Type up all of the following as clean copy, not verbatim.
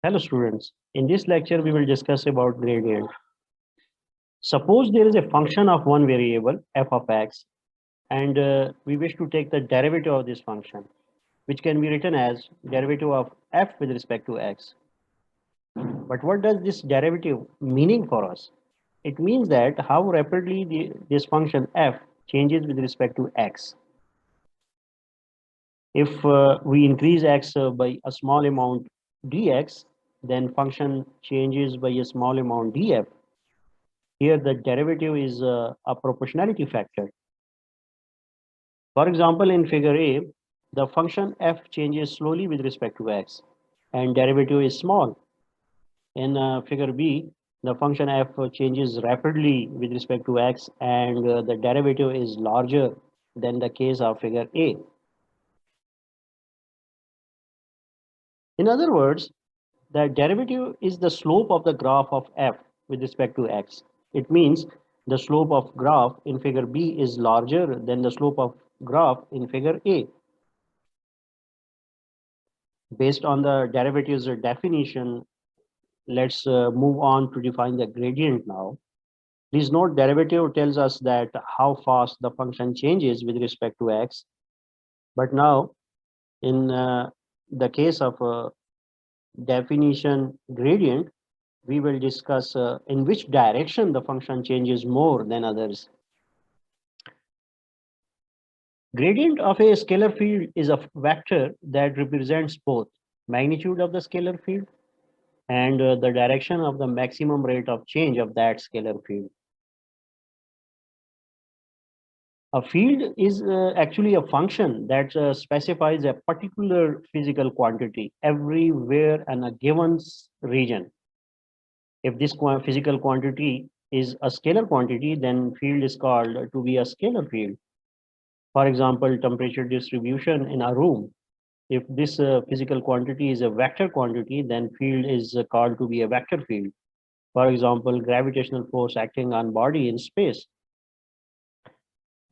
Hello students, in this lecture we will discuss about gradient. Suppose there is a function of one variable f of x and we wish to take the derivative of this function, which can be written as derivative of f with respect to x. But what does this derivative meaning for us? It means that how rapidly this function f changes with respect to x. If we increase x by a small amount dx, then function changes by a small amount df. Here the derivative is a proportionality factor. For example, in figure A, the function f changes slowly with respect to x and derivative is small. In figure B, the function f changes rapidly with respect to x and the derivative is larger than the case of figure A. In other words, the derivative is the slope of the graph of f with respect to x. It means the slope of graph in figure B is larger than the slope of graph in figure A. Based on the derivatives definition, let's move on to define the gradient now. Please note derivative tells us that how fast the function changes with respect to x. But now in the case of definition gradient, we will discuss in which direction the function changes more than others. Gradient of a scalar field is a vector that represents both magnitude of the scalar field and the direction of the maximum rate of change of that scalar field. A field is actually a function that specifies a particular physical quantity everywhere in a given region. If this physical quantity is a scalar quantity, then field is called to be a scalar field. For example, temperature distribution in a room. If this physical quantity is a vector quantity, then field is called to be a vector field. For example, gravitational force acting on body in space.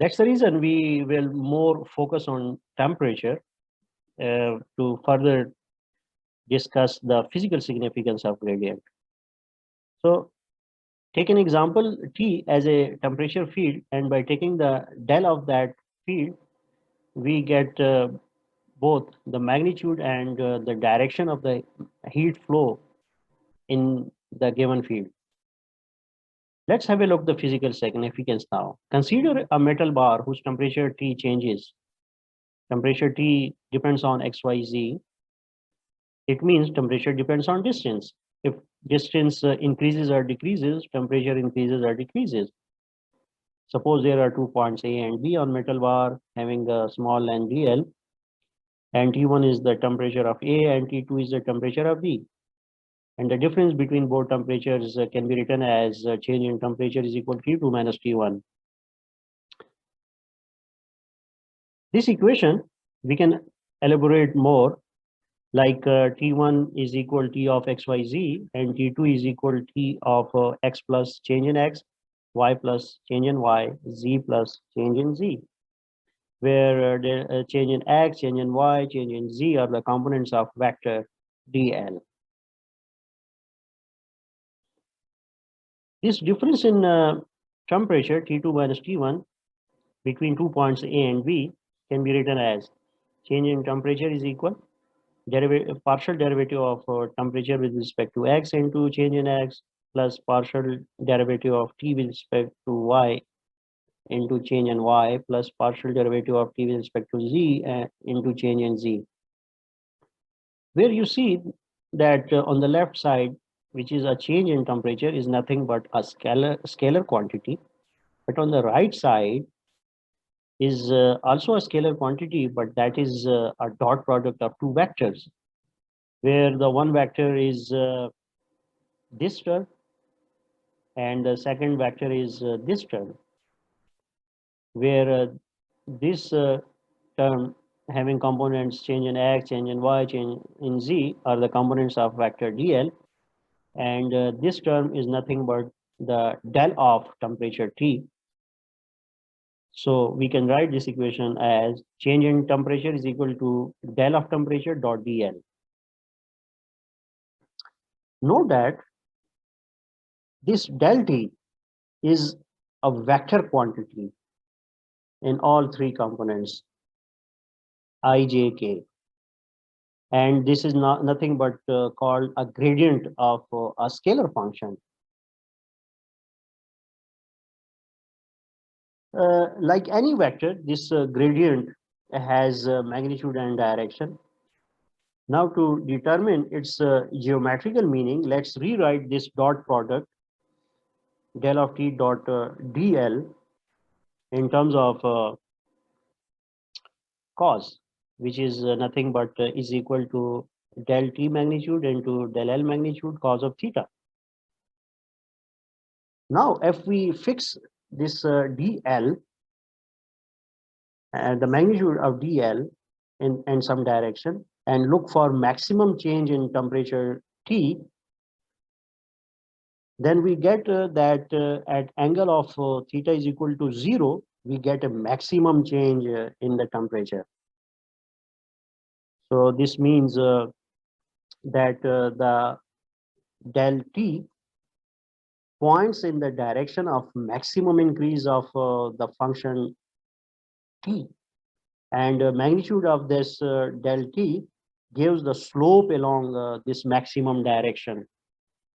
That's the reason we will more focus on temperature to further discuss the physical significance of gradient. So take an example T as a temperature field, and by taking the del of that field, we get both the magnitude and the direction of the heat flow in the given field. Let's have a look at the physical significance now. Consider a metal bar whose temperature T changes. Temperature T depends on XYZ. It means temperature depends on distance. If distance increases or decreases, temperature increases or decreases. Suppose there are 2 points A and B on metal bar having a small length dl, and T1 is the temperature of A and T2 is the temperature of B. And the difference between both temperatures can be written as change in temperature is equal to T2 minus T1. This equation we can elaborate more, like T1 is equal T of XYZ and T2 is equal T of X plus change in X, Y plus change in Y, Z plus change in Z, where the change in X, change in Y, change in Z are the components of vector dl. This difference in temperature T2 minus T1 between 2 points A and B can be written as change in temperature is equal partial derivative of temperature with respect to x into change in x plus partial derivative of t with respect to y into change in y plus partial derivative of t with respect to z into change in z. Where you see that on the left side, which is a change in temperature, is nothing but a scalar quantity, but on the right side is also a scalar quantity, but that is a dot product of two vectors, where the one vector is this term and the second vector is this term, where this term having components change in x, change in y, change in z are the components of vector dl, and this term is nothing but the del of temperature T. So we can write this equation as change in temperature is equal to del of temperature dot dl. Note that this del t is a vector quantity in all three components I, j, k, and this is not nothing but called a gradient of a scalar function. Like any vector, this gradient has magnitude and direction. Now, to determine its geometrical meaning, let's rewrite this dot product del of t dot dl in terms of cos, which is nothing but is equal to del t magnitude into del L magnitude cos of theta. Now, if we fix this dl and the magnitude of dl in some direction and look for maximum change in temperature T, then we get that at angle of theta is equal to 0, we get a maximum change in the temperature. So this means that the del T points in the direction of maximum increase of the function T, and magnitude of this del T gives the slope along this maximum direction.